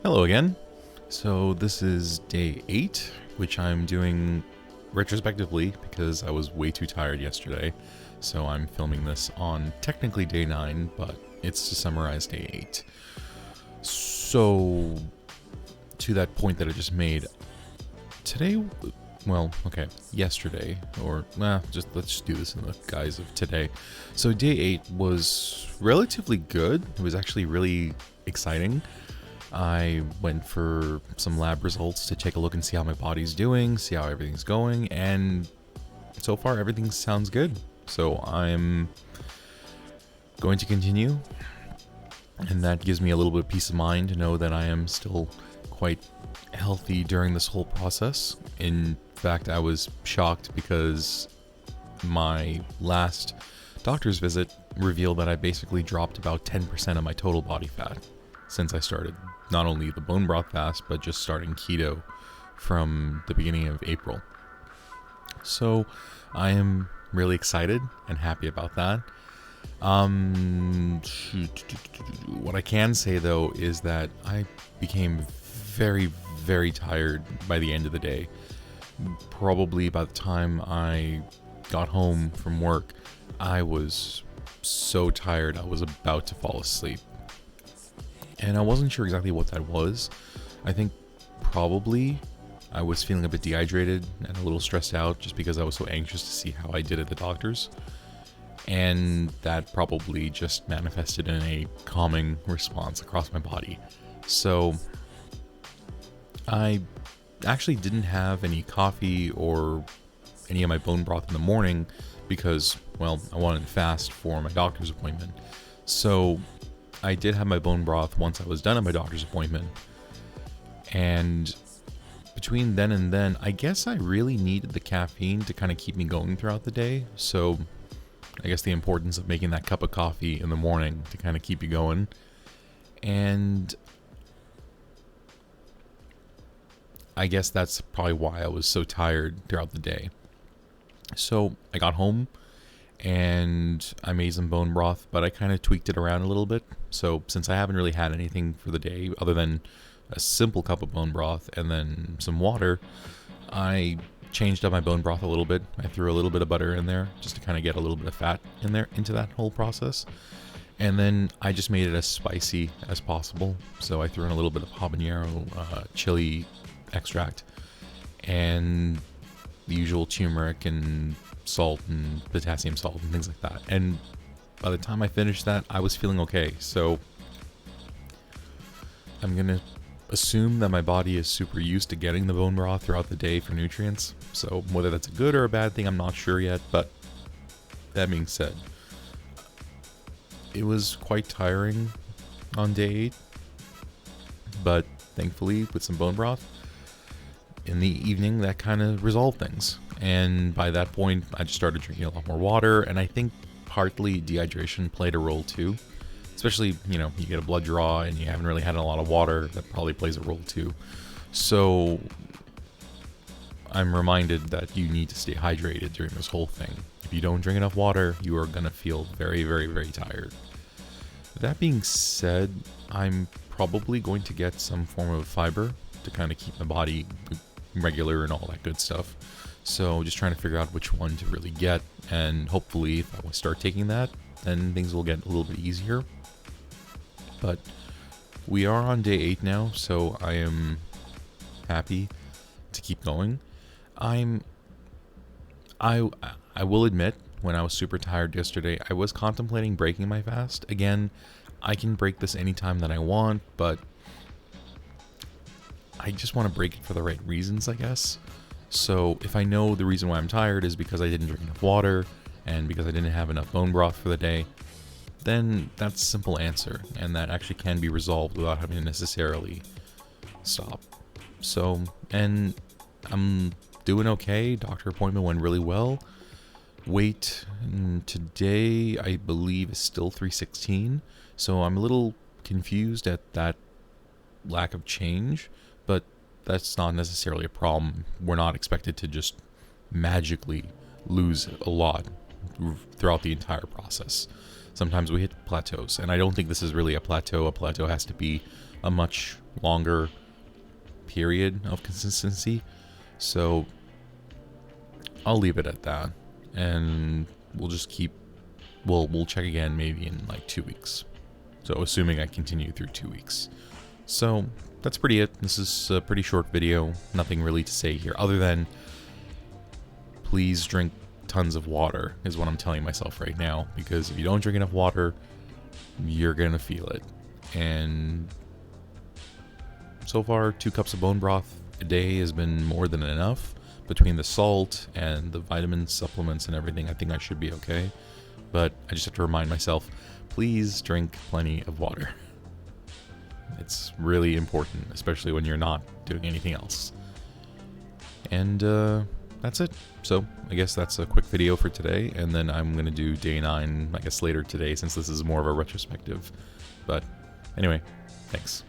Hello again. So this is day 8, which I'm doing retrospectively because I was way too tired yesterday. So I'm filming this on technically day 9, but it's to summarize day 8. So, to that point that I just made, today, yesterday, let's just do this in the guise of today. So day 8 was relatively good. It was actually really exciting. I went for some lab results to take a look and see how my body's doing, see how everything's going, and so far everything sounds good. So I'm going to continue, and that gives me a little bit of peace of mind to know that I am still quite healthy during this whole process. In fact, I was shocked because my last doctor's visit revealed that I basically dropped about 10% of my total body fat since I started not only the bone broth fast, but just starting keto from the beginning of April. So I am really excited and happy about that. What I can say though is that I became very, very tired by the end of the day. Probably by the time I got home from work, I was so tired I was about to fall asleep. And I wasn't sure exactly what that was. I think probably I was feeling a bit dehydrated and a little stressed out just because I was so anxious to see how I did at the doctor's. And that probably just manifested in a calming response across my body. So I actually didn't have any coffee or any of my bone broth in the morning because, well, I wanted to fast for my doctor's appointment. So I did have my bone broth once I was done at my doctor's appointment. And between then and then, I guess I really needed the caffeine to kind of keep me going throughout the day. So I guess the importance of making that cup of coffee in the morning to kind of keep you going. And I guess that's probably why I was so tired throughout the day. So I got home and I made some bone broth, but I kind of tweaked it around a little bit. So since I haven't really had anything for the day other than a simple cup of bone broth and then some water, I changed up my bone broth a little bit. I threw a little bit of butter in there just to kind of get a little bit of fat in there into that whole process. And then I just made it as spicy as possible. So I threw in a little bit of habanero chili extract and the usual turmeric and salt and potassium salt and things like that. And by the time I finished that, I was feeling okay. So I'm gonna assume that my body is super used to getting the bone broth throughout the day for nutrients. So whether that's a good or a bad thing, I'm not sure yet. But that being said, it was quite tiring on day 8. But thankfully, with some bone broth, in the evening, that kind of resolved things. And by that point, I just started drinking a lot more water. And I think partly dehydration played a role too. Especially, you get a blood draw and you haven't really had a lot of water. That probably plays a role too. So I'm reminded that you need to stay hydrated during this whole thing. If you don't drink enough water, you are going to feel very, very, very tired. That being said, I'm probably going to get some form of fiber to kind of keep my body regular and all that good stuff. So just trying to figure out which one to really get, and hopefully if I start taking that, then things will get a little bit easier. But we are on day 8 now, so I am happy to keep going. I will admit, when I was super tired yesterday, I was contemplating breaking my fast. Again, I can break this anytime that I want, but I just want to break it for the right reasons, I guess. So if I know the reason why I'm tired is because I didn't drink enough water and because I didn't have enough bone broth for the day, then that's a simple answer, and that actually can be resolved without having to necessarily stop. So, and I'm doing okay. Doctor appointment went really well. Weight today, I believe, is still 316. So I'm a little confused at that lack of change, but that's not necessarily a problem. We're not expected to just magically lose a lot throughout the entire process. Sometimes we hit plateaus, and I don't think this is really a plateau. A plateau has to be a much longer period of consistency. So I'll leave it at that, and we'll check again maybe in like 2 weeks. So assuming I continue through 2 weeks. So that's pretty it. This is a pretty short video. Nothing really to say here other than please drink tons of water is what I'm telling myself right now, because if you don't drink enough water, you're gonna feel it. And so far, 2 cups of bone broth a day has been more than enough. Between the salt and the vitamin supplements and everything, I think I should be okay. But I just have to remind myself, please drink plenty of water. It's really important, especially when you're not doing anything else. And that's it. So I guess that's a quick video for today, and then I'm going to do day 9, I guess, later today, since this is more of a retrospective. But anyway, thanks.